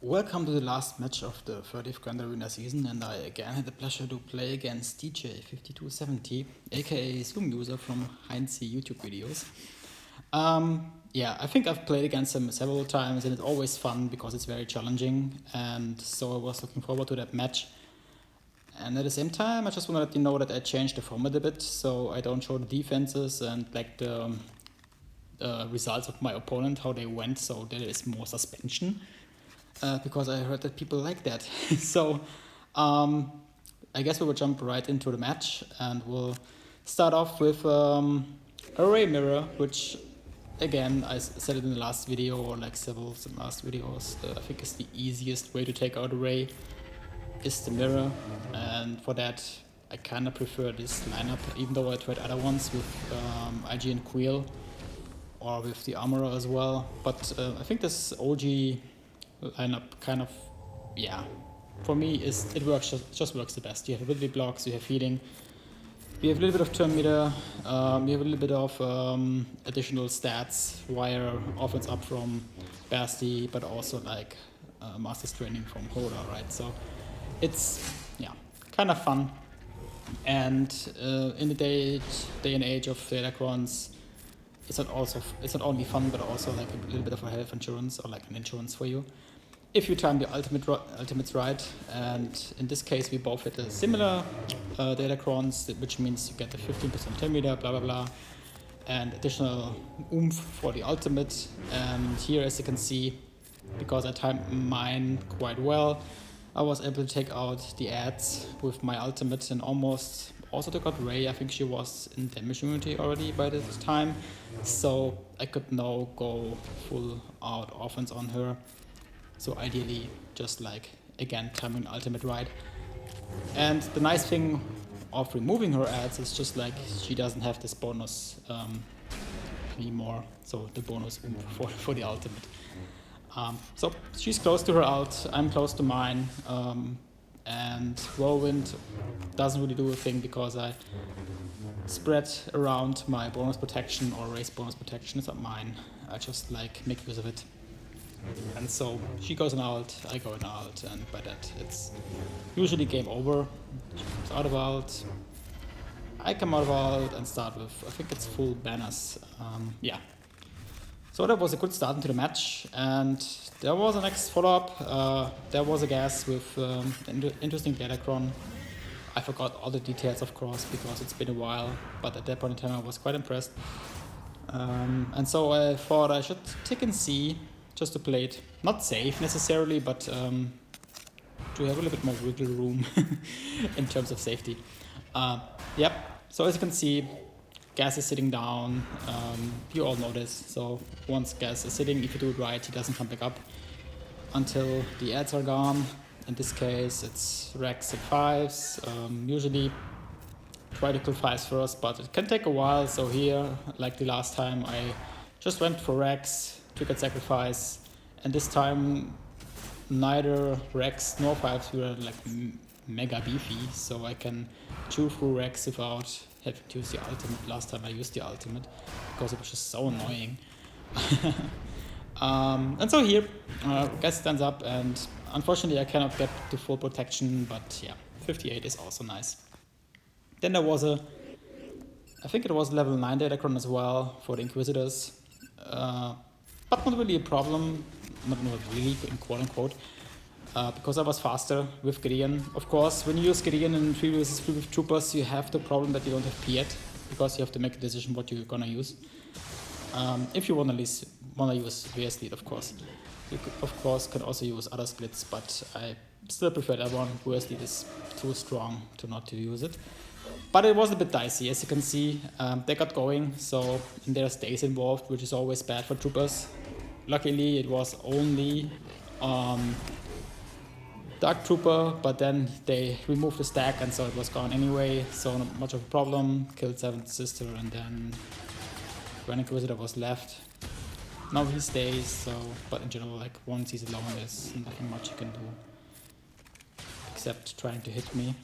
Welcome to the last match of the 30th Grand Arena season, and I again had the pleasure to play against DJ5270, aka Zoom user from Heinze YouTube videos. Yeah, I think I've played against him several times, and it's always fun because it's very challenging, and so I was looking forward to that match. And at the same time, I just want to let you know that I changed the format a bit, so I don't show the defenses and like the results of my opponent, how they went, so there is more suspension. Because I heard that people like that. So I guess we will jump right into the match, and we'll start off with array mirror, which again I said it in the last video, or like several last videos. I think is the easiest way to take out array is the mirror, and for that I kind of prefer this lineup, even though I tried other ones with IG and Queel or with the armorer as well. But I think this OG lineup kind of, yeah, for me it works, just works the best. You have ability blocks, you have healing, you have a little bit of turn meter, you have a little bit of additional stats via offense up from Basti, but also like master's training from Hoda, right? So it's, yeah, kind of fun. And in the day and age of Datacrons, it's not only fun, but also like a little bit of a health insurance, or like an insurance for you if you time the ultimates right. And in this case, we both hit a similar Datacrons, which means you get the 15% turn meter, blah blah blah, and additional oomph for the ultimate. And here, as you can see, because I timed mine quite well, I was able to take out the ads with my ultimate and almost also took out Ray. I think she was in damage immunity already by this time, so I could now go full out offense on her. So ideally, just like, again, timing ultimate right. And the nice thing of removing her ads is just like she doesn't have this bonus anymore, so the bonus for the ultimate. So she's close to her ult, I'm close to mine, and Whirlwind doesn't really do a thing because I spread around my bonus protection or raise bonus protection. It's not mine, I just like make use of it. And so she goes in ult, I go in ult, and by that it's usually game over. She comes out of ult, I come out of ult and start with, I think it's full banners. Yeah. So that was a good start into the match, and there was a next follow-up. There was a gas with interesting Datacron. I forgot all the details, of course, because it's been a while, but at that point in time I was quite impressed. And so I thought I should tick and see, just to play it, not safe necessarily, but to have a little bit more wiggle room in terms of safety. Yep, so as you can see, Gas is sitting down, you all know this, so once Gas is sitting, if you do it right, he doesn't come back up until the ads are gone. In this case, it's Rex and 5s, usually try to kill 5s first, but it can take a while. So here, like the last time, I just went for Rex, took a sacrifice, and this time neither Rex nor 5s were like mega beefy, so I can chew through Rex without having to use the ultimate. Last time I used the ultimate because it was just so annoying. And so here, Gas stands up, and unfortunately I cannot get to full protection, but yeah, 58 is also nice. Then there was I think it was level 9 Datacron as well for the Inquisitors, but not really a problem, not really in quote unquote, because I was faster with Gideon. Of course, when you use Gideon in 3 vs 3 with troopers, you have the problem that you don't have Piet, because you have to make a decision what you're gonna use. If you wanna use VS lead, of course. You could, of course, can also use other splits, but I still prefer that one. VS lead is too strong to use it. But it was a bit dicey, as you can see. They got going, so there's days involved, which is always bad for troopers. Luckily, it was only Dark Trooper, but then they removed the stack, and so it was gone anyway, so not much of a problem. Killed 7th Sister, and then Grand Inquisitor was left. Now he stays, so, but in general, like, once he's alone, there's nothing much you can do except trying to hit me.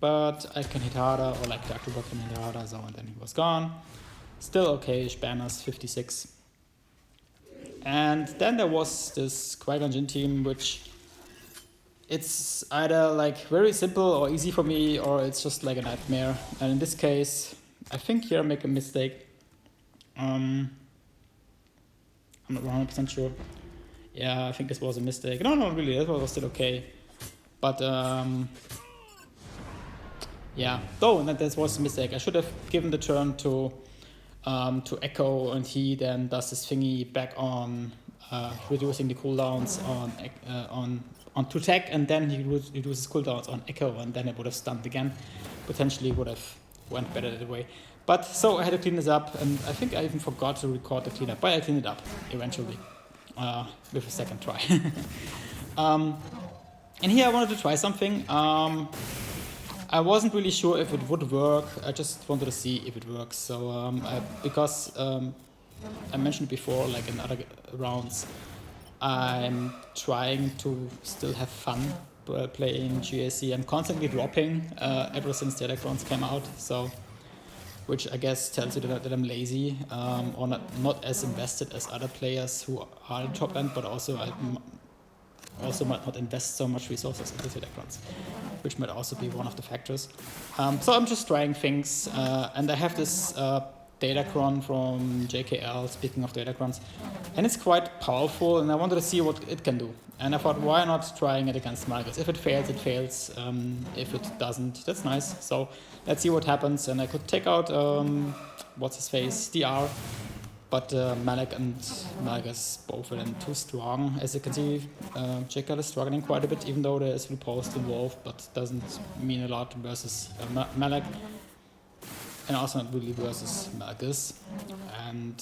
But I can hit harder, or like Dark Trooper can hit harder, so, and then he was gone. Still okay-ish banners, 56. And then there was this Qui-Gon Jinn team, which it's either like very simple or easy for me, or it's just like a nightmare. And in this case, I think here I make a mistake. I'm not 100% sure. Yeah, I think this was a mistake. No, really, that was still okay. But yeah, though that was a mistake. I should have given the turn to Echo, and he then does this thingy back on reducing the cooldowns on to tech, and then he reduces cooldowns on Echo, and then it would have stunned again. Potentially would have went better that way. But so I had to clean this up, and I think I even forgot to record the cleanup, but I cleaned it up eventually with a second try. And here I wanted to try something. I wasn't really sure if it would work. I just wanted to see if it works. So because I mentioned before, like in other rounds, I'm trying to still have fun playing GAC. I'm constantly dropping ever since the Electrons came out. So, which I guess tells you that I'm lazy or not as invested as other players who are in top end, but also I also might not invest so much resources into the Electrons, which might also be one of the factors. So I'm just trying things, and I have this Datacron from JKL, speaking of Datacrons, and it's quite powerful, and I wanted to see what it can do. And I thought, why not trying it against Malgus? If it fails, it fails. If it doesn't, that's nice. So let's see what happens. And I could take out, what's his face, DR, but Malak and Malgus both were then too strong. As you can see, JKL is struggling quite a bit, even though there is riposte involved, but doesn't mean a lot versus Malak. And also not really versus Malgus. And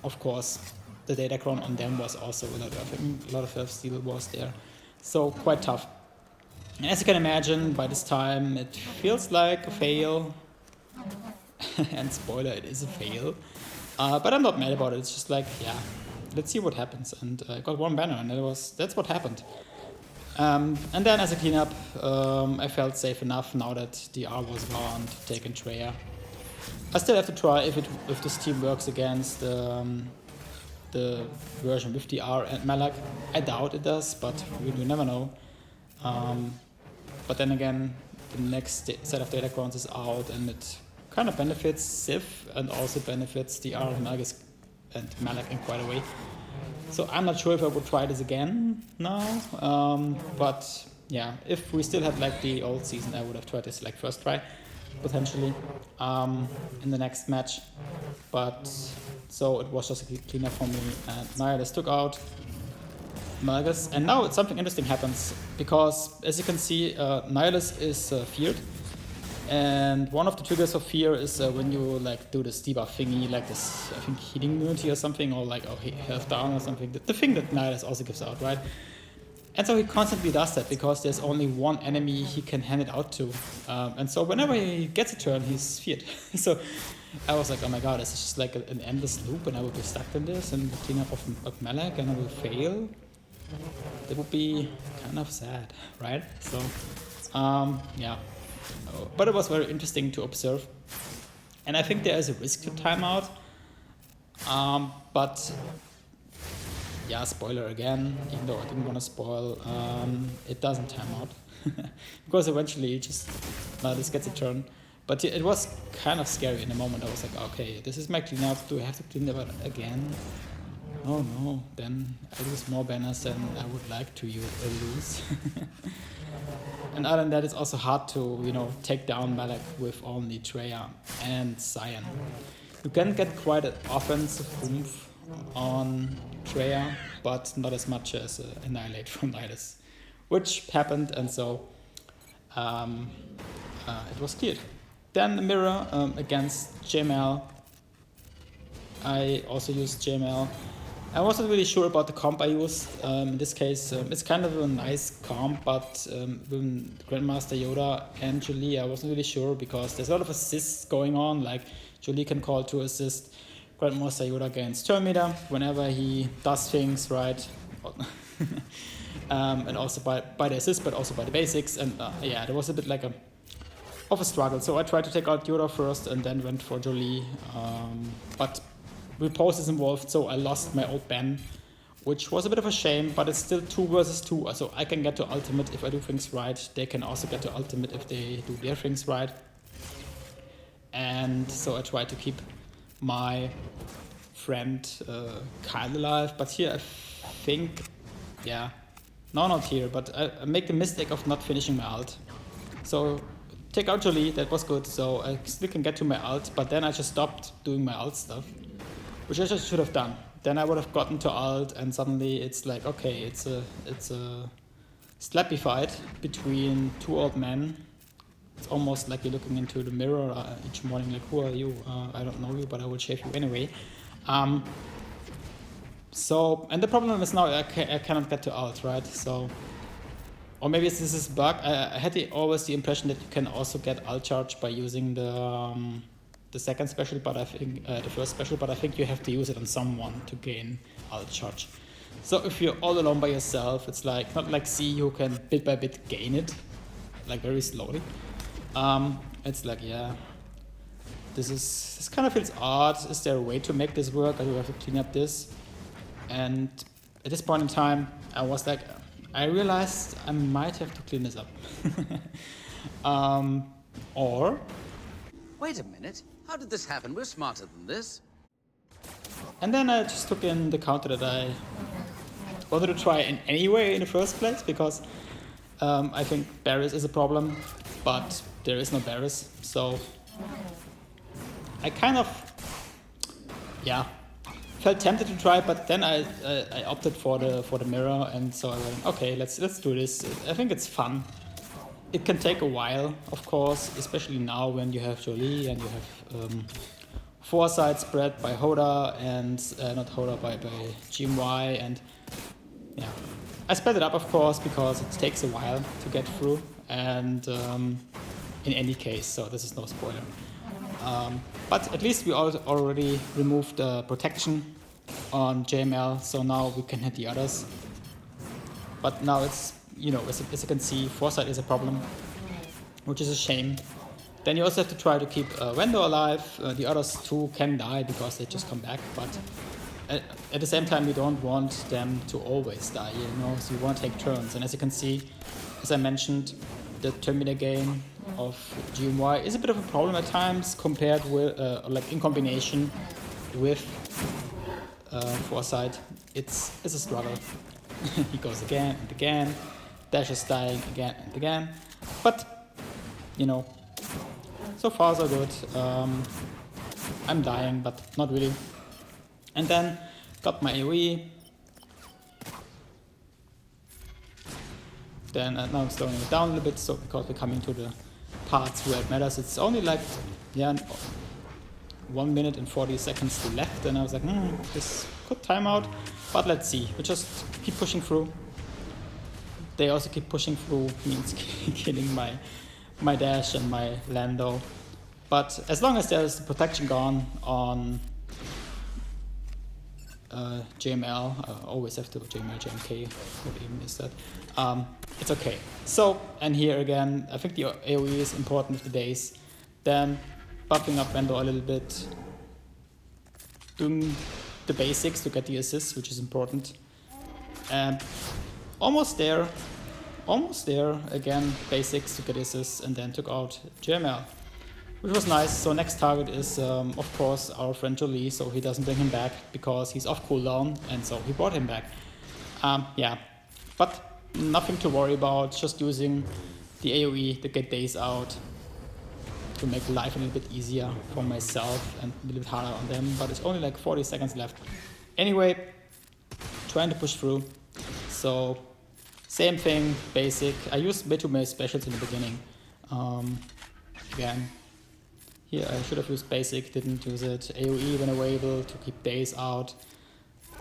of course, the Datacron on them was also a lot of Earth Steel was there. So quite tough. And as you can imagine, by this time it feels like a fail. And spoiler, it is a fail. But I'm not mad about it. It's just like, yeah, let's see what happens. And I got one banner, and that's what happened. And then as a cleanup, I felt safe enough now that DR was gone to take in Treya. I still have to try if this team works against the version with DR and Malak. I doubt it does, but you never know. But then again, the next set of Datacrons is out, and it kind of benefits Sif and also benefits DR and Malak in quite a way. So I'm not sure if I would try this again now, but yeah, if we still had like the old season, I would have tried this like first try, potentially, in the next match. But so it was just a cleanup for me, and Nihilus took out Malgus, and now something interesting happens, because as you can see, Nihilus is feared. And one of the triggers of fear is when you like do this debuff thingy, like this, I think healing immunity or something, or like health down or something. The thing that Nihilus also gives out, right? And so he constantly does that because there's only one enemy he can hand it out to. And so whenever he gets a turn, he's feared. So I was like, oh my god, this is just like an endless loop, and I will be stuck in this and clean up of Malak, and I will fail. That would be kind of sad, right? So, yeah. But it was very interesting to observe, and I think there is a risk to timeout. But yeah, spoiler again, even though I didn't want to spoil, it doesn't time out because eventually it just this gets a turn. But it was kind of scary in the moment. I was like, okay, this is my cleanup. Do I have to clean it up again? Oh no, then I lose more banners than I would like to lose. And other than that, it's also hard to, take down Malak with only Treya and Cyan. You can get quite an offensive oomph on Treya, but not as much as Annihilate from Nihilus, which happened, and so it was cleared. Then the mirror against JML. I also used JML. I wasn't really sure about the comp I used. In this case, it's kind of a nice comp, but with Grandmaster Yoda and Jolie, I wasn't really sure because there's a lot of assists going on. Like Jolie can call to assist Grandmaster Yoda gains turn meter whenever he does things right, and also by the assist, but also by the basics. And yeah, there was a bit like of a struggle. So I tried to take out Yoda first, and then went for Jolie, but repose is involved, so I lost my old ban, which was a bit of a shame, but it's still 2 versus 2, so I can get to ultimate if I do things right. They can also get to ultimate if they do their things right. And so I try to keep my friend kind of alive, but here I think, yeah, no, not here, but I make the mistake of not finishing my ult. So take out Jolie, that was good, so I still can get to my ult, but then I just stopped doing my ult stuff, which I just should have done. Then I would have gotten to ult, and suddenly it's like, okay, it's a slappy fight between 2 old men. It's almost like you're looking into the mirror each morning, like, who are you? I don't know you, but I will shave you anyway. So, and the problem is now I cannot get to ult, right? So, or maybe this is a bug. I had always the impression that you can also get ult charge by using the second special, but I think the first special, but I think you have to use it on someone to gain ult charge. So if you're all alone by yourself, it's like not like C, who can bit by bit gain it, like very slowly. It's like, yeah, this kind of feels odd. Is there a way to make this work? I do have to clean up this. And at this point in time, I was like, I realized I might have to clean this up. Or... Wait a minute, how did this happen? We're smarter than this. And then I just took in the counter that I wanted to try in any way in the first place, because I think Barris is a problem, but there is no Barris, so I kind of, yeah, felt tempted to try, but then I opted for the mirror, and so I went, okay, let's do this. I think it's fun. It can take a while, of course, especially now when you have Jolie and you have Foresight spread by Hoda and not Hoda, by GMY, and yeah, I sped it up, of course, because it takes a while to get through, and in any case, so this is no spoiler. But at least we already removed the protection on JML, so now we can hit the others. But now it's, you know, as you can see, Foresight is a problem, which is a shame. Then you also have to try to keep Vandor alive. The others 2 can die because they just come back, but at the same time you don't want them to always die, you know, so you want to take turns. And as you can see, as I mentioned, the Terminator game of GMY is a bit of a problem at times compared with, like in combination with Foresight. It's a struggle. He goes again and again, Dash is dying again and again, but you know, so far so good. I'm dying, but not really. And then got my AoE. Then now I'm slowing it down a little bit, so because we're coming to the parts where it matters. It's only like, yeah, 1 minute and 40 seconds left, and I was like, this could time out, but let's see. We just keep pushing through. They also keep pushing through, means killing my Dash and my Lando. But as long as there's the protection gone on JML, always have to JML, JMK, what even is that? It's okay. So, and here again, I think the AoE is important with the days. Then buffing up Vandor a little bit, doing the basics to get the assists, which is important. And almost there again, basics to get assists, and then took out JML, which was nice. So next target is of course our friend Jolie, so he doesn't bring him back because he's off cooldown, and so he brought him back. Yeah, but nothing to worry about, just using the AoE to get days out, to make life a little bit easier for myself and a little bit harder on them, but it's only like 40 seconds left. Anyway, trying to push through. So same thing, basic. I used way too many specials in the beginning. Again, here I should have used basic, didn't use it. AoE when available to keep days out.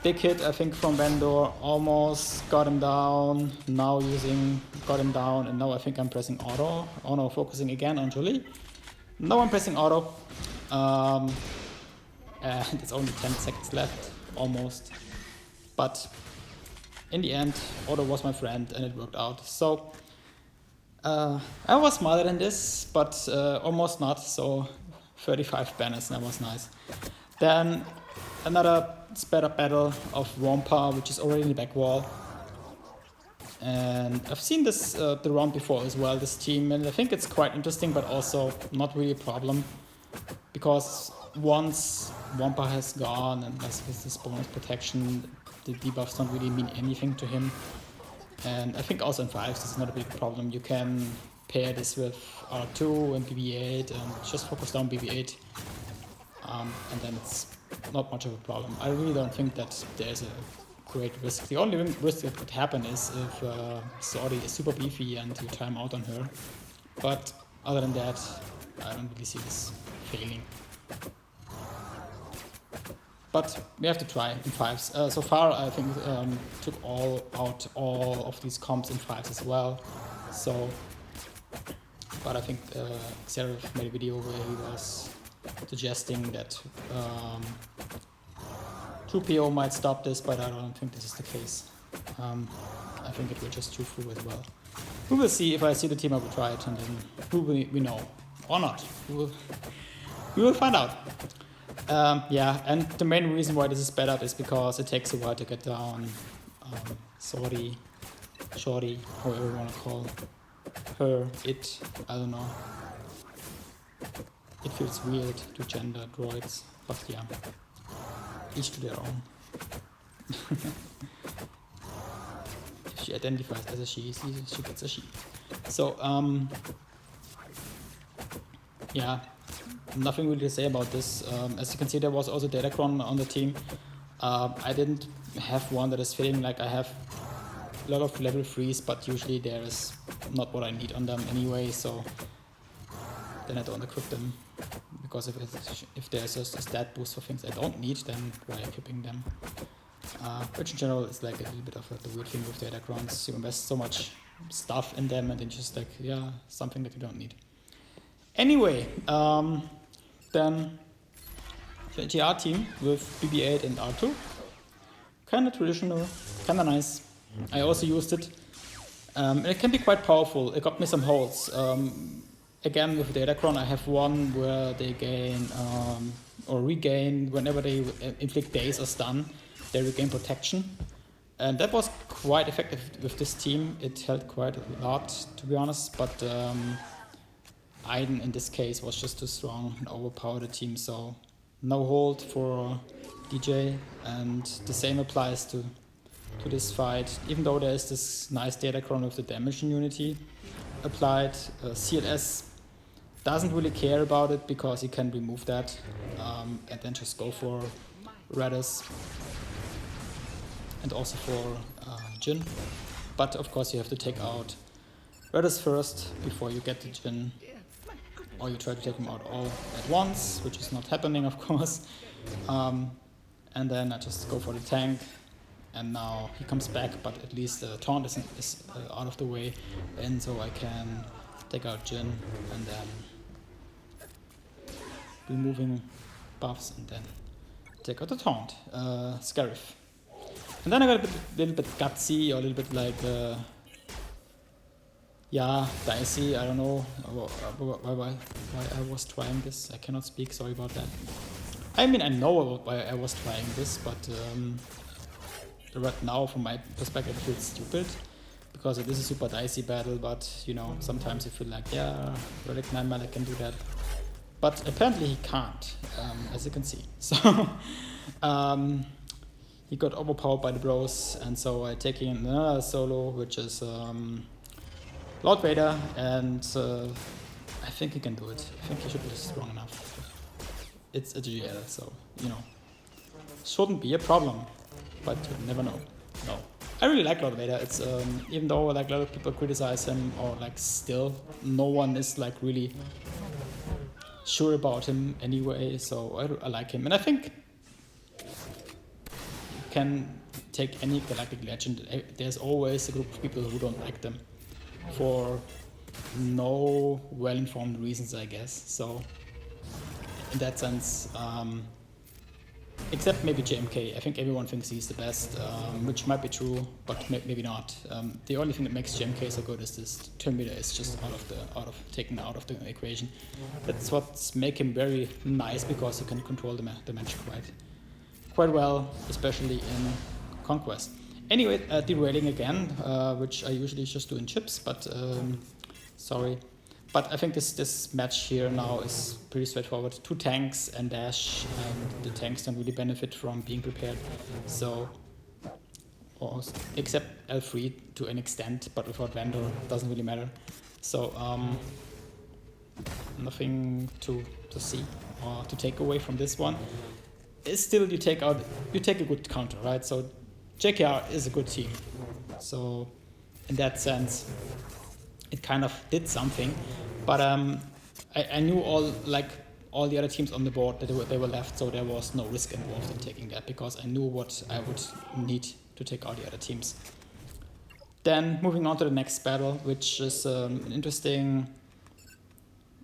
Big hit, I think, from Vandor, almost got him down. Now got him down, and now I think I'm pressing auto. Oh no, focusing again on Jolie. Now I'm pressing auto. And it's only 10 seconds left, almost. But in the end, auto was my friend and it worked out. So I was smarter than this, but almost not. So 35 banners, that was nice. Then another sped up battle of Wampa, which is already in the back wall. And I've seen this the round before as well, this team, and I think it's quite interesting, but also not really a problem. Because once Wampa has gone and has this bonus protection, the debuffs don't really mean anything to him. And I think also in 5s this is not a big problem. You can pair this with R2 and BB-8 and just focus down BB-8. And then it's not much of a problem. I really don't think that there's a great risk. The only risk that could happen is if Saudi is super beefy and you time out on her. But other than that, I don't really see this failing. But we have to try in 5s. So far, I think took all of these comps in 5s as well. So, but I think Seraph made a video where he was suggesting that 2PO might stop this, but I don't think this is the case. I think it will just chew through as well. We will see. If I see the team, I will try it, and then we know or not. We will find out. Yeah, and the main reason why this is sped up is because it takes a while to get down Shorty, however you want to call her, it, I don't know. It feels weird to gender droids, but yeah, each to their own. If she identifies as a she gets a she. So, yeah. Nothing really to say about this. As you can see, there was also Datacron on the team. I didn't have one that is fitting. Like, I have a lot of level 3s, but usually there is not what I need on them anyway, so then I don't equip them. Because if there's a stat boost for things I don't need, then why equipping them? Which in general is like a little bit of the weird thing with Datacrons. You invest so much stuff in them and then just like, yeah, something that you don't need. Anyway, then the GR team with BB-8 and R2. Kinda traditional, kinda nice. I also used it. It can be quite powerful. It got me some holds. Again, with Datacron, I have one where they gain or regain, whenever they inflict daze or stun, they regain protection. And that was quite effective with this team. It held quite a lot, to be honest, but Aiden in this case was just too strong and overpowered the team, so no hold for DJ, and the same applies to this fight. Even though there is this nice Datacron with the damage immunity applied, CLS doesn't really care about it because he can remove that and then just go for Radis and also for Jin. But of course you have to take out Radis first before you get to Jin. Or you try to take them out all at once, which is not happening, of course. And then I just go for the tank, and now he comes back, but at least the taunt is out of the way, and so I can take out Jin, and then removing buffs, and then take out the taunt, Scarif. And then I got a little bit gutsy, or a little bit like yeah, dicey, I don't know why I was trying this. I cannot speak, sorry about that. I mean, I know why I was trying this, but right now, from my perspective, it feels stupid. Because it is a super dicey battle, but, you know, sometimes you feel like, yeah, Relic 9 mana can do that. But apparently he can't, as you can see. So, he got overpowered by the bros, and so I take in another solo, which is Lord Vader, and I think he can do it. I think he should be strong enough. It's a GL, so, you know, shouldn't be a problem, but you never know. No. I really like Lord Vader. It's, even though like a lot of people criticize him, or like still, no one is like really sure about him anyway, so I like him. And I think you can take any Galactic Legend, there's always a group of people who don't like them. For no well-informed reasons, I guess. So, in that sense, except maybe JMK, I think everyone thinks he's the best, which might be true, but maybe not. The only thing that makes JMK so good is this turn meter is just taken out of the equation. That's what's make him very nice, because you can control the match quite well, especially in Conquest. Anyway, derailing again, which I usually just do in chips, but sorry. But I think this match here now is pretty straightforward. 2 tanks and dash, and the tanks don't really benefit from being prepared. So, except L3 to an extent, but without Vandor, doesn't really matter. So, nothing to see or to take away from this one. It's still you take a good counter, right? So JKR is a good team. So in that sense, it kind of did something. But I knew all the other teams on the board that they were left, so there was no risk involved in taking that because I knew what I would need to take out the other teams. Then moving on to the next battle, which is an interesting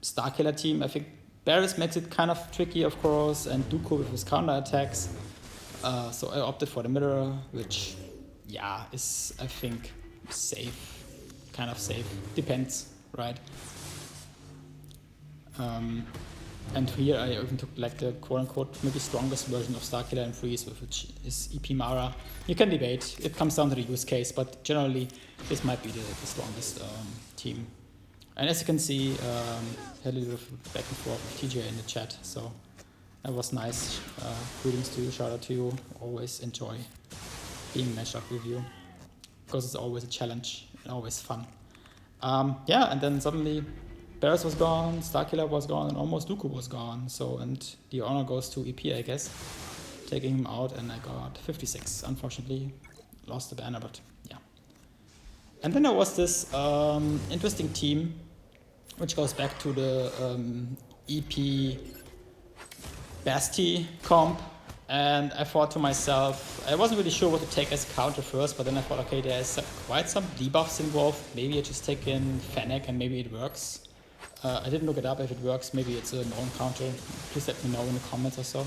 Starkiller team. I think Barris makes it kind of tricky, of course, and Dooku with his counter attacks. So I opted for the mirror, which, yeah, is, I think, safe. Kind of safe. Depends, right? And here I even took like the quote-unquote maybe strongest version of Starkiller and Freeze, which is EP Mara. You can debate. It comes down to the use case, but generally this might be the strongest team. And as you can see, had a little back and forth with TJ in the chat, so that was nice. Greetings to you, shout out to you. Always enjoy being matched up with you because it's always a challenge and always fun. Yeah, and then suddenly Barris was gone, Starkiller was gone, and almost Dooku was gone. So, and the honor goes to EP, I guess, taking him out, and I got 56. Unfortunately, lost the banner, but yeah. And then there was this interesting team, which goes back to the EP Basti comp. And I thought to myself, I wasn't really sure what to take as counter first, but then I thought, okay, there's quite some debuffs involved. Maybe I just take in Fennec and maybe it works. I didn't look it up if it works. Maybe it's a known counter. Please let me know in the comments or so.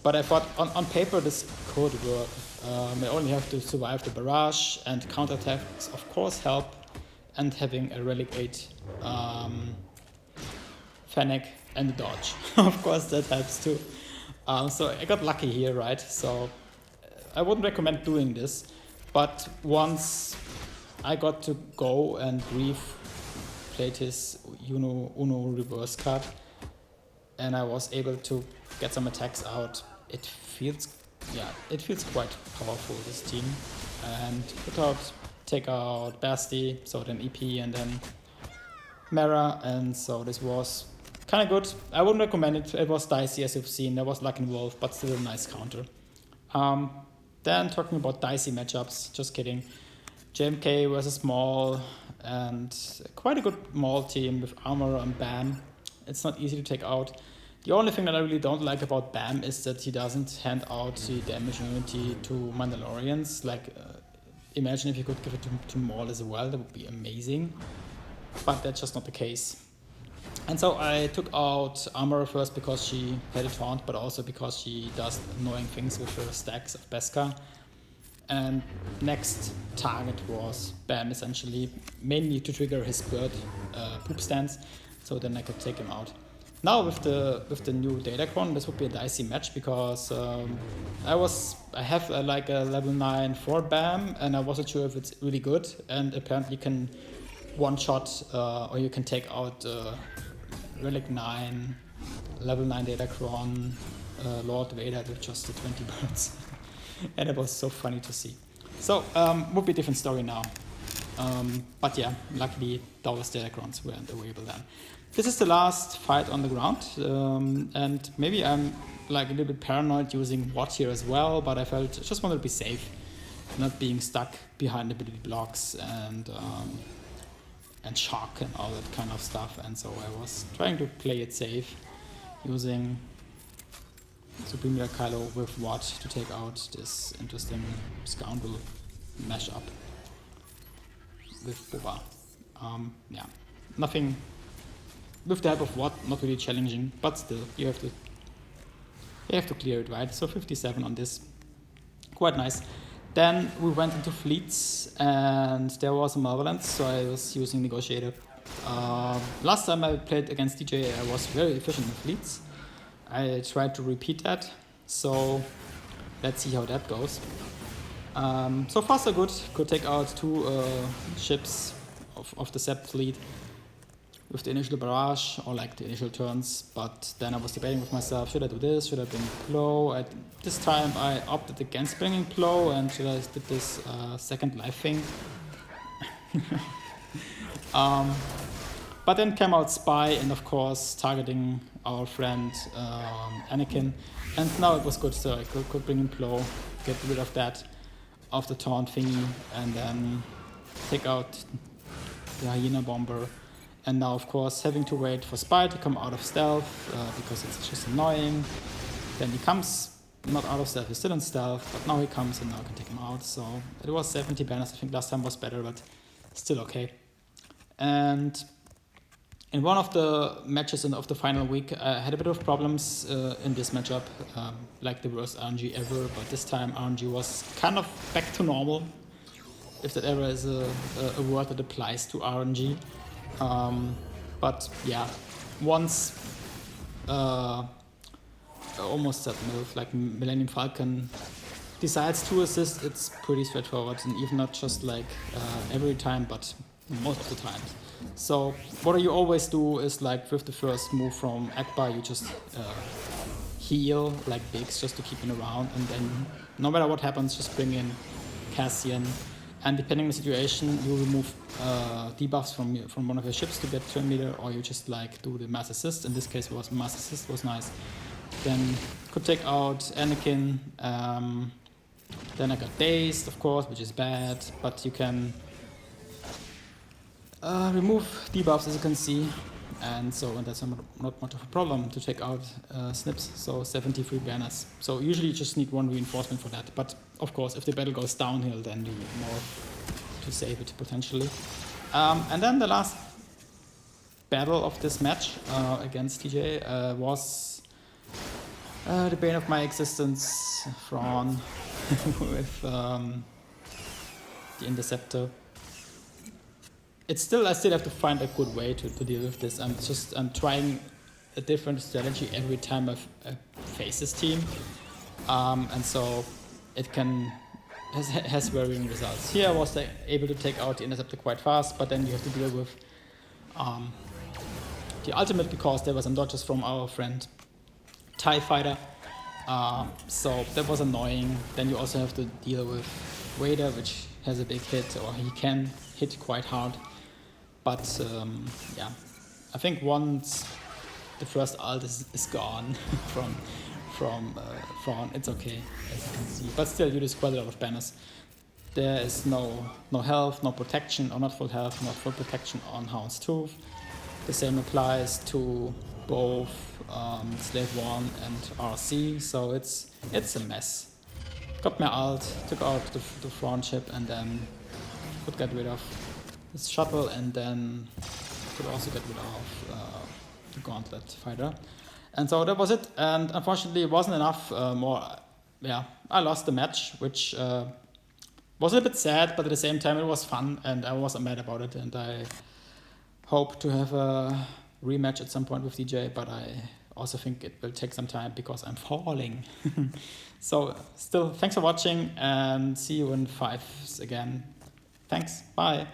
But I thought on paper this could work. I only have to survive the barrage, and counterattacks of course help, and having a Relic 8 Fennec and the dodge. Of course that helps too. So I got lucky here, right? So I wouldn't recommend doing this, but once I got to go and Grief played his Uno reverse card, and I was able to get some attacks out, it feels quite powerful, this team. And take out Basti, so then EP and then Mara, and so this was kind of good. I wouldn't recommend it. It was dicey, as you've seen. There was luck involved, but still a nice counter. Then talking about dicey matchups, just kidding. JMK versus Maul, and quite a good Maul team with Armor and Bam. It's not easy to take out. The only thing that I really don't like about Bam is that he doesn't hand out the damage immunity to Mandalorians. Like, imagine if you could give it to Maul as well, that would be amazing. But that's just not the case. And so I took out Armor first because she had a taunt, but also because she does annoying things with her stacks of Beskar. And next target was Bam, essentially, mainly to trigger his bird poop stance, so then I could take him out. Now with the new Datacron, this would be a dicey match because I have like a level 9 for Bam, and I wasn't sure if it's really good, and apparently you can one-shot or you can take out Relic 9, level 9 Datacron, Lord Vader with just the 20 birds. And it was so funny to see. So, would be a different story now. But yeah, luckily those Datacrons weren't available then. This is the last fight on the ground, and maybe I'm like a little bit paranoid using Watt here as well, but I just wanted to be safe, not being stuck behind ability blocks and shock and all that kind of stuff, and so I was trying to play it safe, using Supreme Leader Kylo with Watt to take out this interesting scoundrel mashup with Boba. Yeah, nothing with the help of Watt, not really challenging, but still you have to clear it, right? So 57 on this, quite nice. Then we went into fleets, and there was a Malevolence, so I was using Negotiator. Last time I played against DJ, I was very efficient in fleets. I tried to repeat that, so let's see how that goes. So far so good. Could take out 2 ships of the Sept fleet with the initial barrage or like the initial turns, but then I was debating with myself, should I do this, should I bring Plow? This time I opted against bringing Plow, and should I did this second life thing. But then came out Spy and of course targeting our friend Anakin, and now it was good, so I could bring in Plow, get rid of that, of the taunt thingy, and then take out the Hyena Bomber. And now, of course, having to wait for Spy to come out of stealth because it's just annoying. Then he comes not out of stealth, he's still in stealth, but now he comes and now I can take him out. So it was 70 banners. I think last time was better, but still okay. And in one of the matches of the final week, I had a bit of problems in this matchup, like the worst RNG ever, but this time RNG was kind of back to normal, if that ever is a word that applies to RNG. But yeah, once almost said MILF, like Millennium Falcon decides to assist, it's pretty straightforward, and even not just like every time, but most of the time. So what you always do is like with the first move from Akbar, you just heal like Biggs just to keep him around, and then no matter what happens, just bring in Cassian. And depending on the situation, you remove debuffs from one of your ships to get turn meter, or you just like do the mass assist. In this case, was mass assist was nice. Then could take out Anakin. Then I got dazed, of course, which is bad, but you can remove debuffs, as you can see, and that's not much of a problem to take out snips. So 73 banners. So usually you just need 1 reinforcement for that, but of course, if the battle goes downhill, then you need more to save it potentially. And then the last battle of this match against TJ was the bane of my existence, Thrawn, with the Interceptor. I still have to find a good way to deal with this. I'm trying a different strategy every time I face this team, and so it has varying results. Here I was able to take out the Interceptor quite fast, but then you have to deal with the ultimate, because there was some dodges from our friend TIE Fighter, so that was annoying. Then you also have to deal with Vader, which has a big hit, or he can hit quite hard. But yeah, I think once the first ult is gone from Thrawn, it's okay, as you can see. But still, you lose quite a lot of banners. There is no health, no protection, or not full health, not full protection on Hound's Tooth. The same applies to both Slave 1 and RC, so it's a mess. Got my ult, took out the Thrawn ship, and then could get rid of his shuttle, and then could also get rid of the Gauntlet Fighter. And so that was it, and unfortunately it wasn't enough I lost the match, which was a bit sad, but at the same time it was fun, and I wasn't mad about it, and I hope to have a rematch at some point with DJ, but I also think it will take some time because I'm falling. So still, thanks for watching, and see you in 5s again. Thanks, bye.